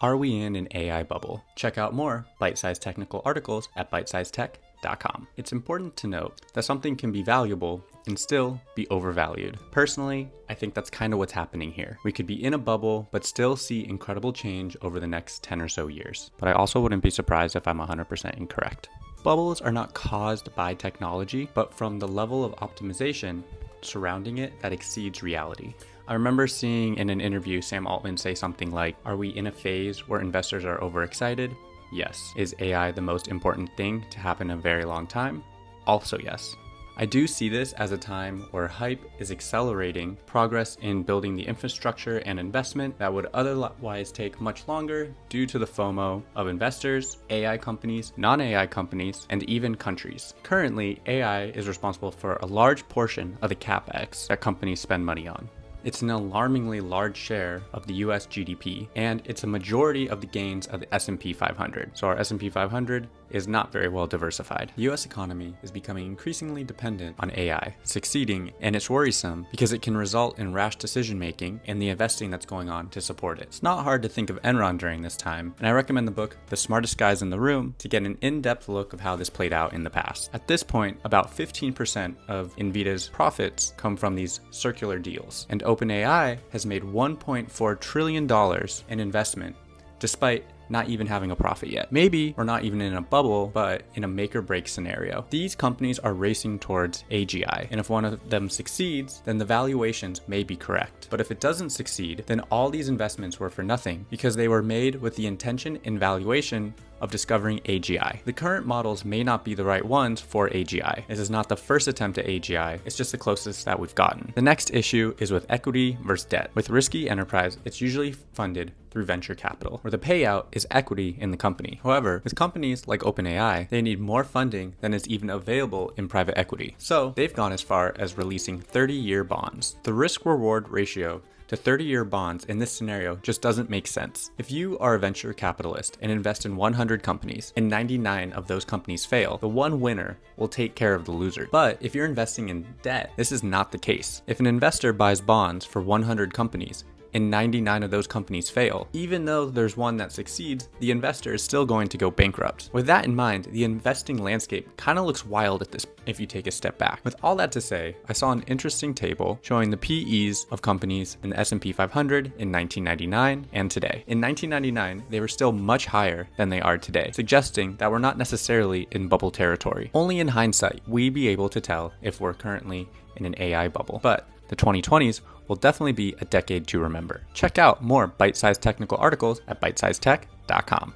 Are we in an AI bubble? Check out more bite-sized technical articles at bitesizedtech.com. It's important to note that something can be valuable and still be overvalued. Personally, I think that's kind of what's happening here. We could be in a bubble, but still see incredible change over the next 10 or so years. But I also wouldn't be surprised if I'm 100% incorrect. Bubbles are not caused by technology, but from the level of optimization surrounding it that exceeds reality. I remember seeing in an interview Sam Altman say something like, "Are we in a phase where investors are overexcited? Yes. Is AI the most important thing to happen in a very long time? Also yes." I do see this as a time where hype is accelerating progress in building the infrastructure and investment that would otherwise take much longer due to the FOMO of investors, AI companies, non-AI companies, and even countries. Currently, AI is responsible for a large portion of the CapEx that companies spend money on. It's an alarmingly large share of the US GDP, and it's a majority of the gains of the S&P 500. So our S&P 500 is not very well diversified. The US economy is becoming increasingly dependent on AI succeeding, and it's worrisome because it can result in rash decision-making and the investing that's going on to support it. It's not hard to think of Enron during this time, and I recommend the book The Smartest Guys in the Room to get an in-depth look of how this played out in the past. At this point, about 15% of Nvidia's profits come from these circular deals, and OpenAI has made $1.4 trillion in investment despite not even having a profit yet. Maybe we're not even in a bubble, but in a make or break scenario. These companies are racing towards AGI, and if one of them succeeds, then the valuations may be correct. But if it doesn't succeed, then all these investments were for nothing because they were made with the intention and valuation of discovering AGI. The current models may not be the right ones for AGI. This is not the first attempt at AGI, it's just the closest that we've gotten. The next issue is with equity versus debt. With risky enterprise, it's usually funded through venture capital, where the payout is equity in the company. However, with companies like OpenAI, they need more funding than is even available in private equity. So they've gone as far as releasing 30-year bonds. The risk-reward ratio to 30-year bonds in this scenario just doesn't make sense. If you are a venture capitalist and invest in 100 companies and 99 of those companies fail, the one winner will take care of the loser. But if you're investing in debt, this is not the case. If an investor buys bonds for 100 companies and 99 of those companies fail, even though there's one that succeeds, the investor is still going to go bankrupt. With that in mind, the investing landscape kind of looks wild at this if you take a step back. With all that to say, I saw an interesting table showing the PEs of companies in the S&P 500 in 1999 and today. In 1999, they were still much higher than they are today, suggesting that we're not necessarily in bubble territory. Only in hindsight, we'd be able to tell if we're currently in an AI bubble. But the 2020s will definitely be a decade to remember. Check out more bite-sized technical articles at bitesizedtech.com.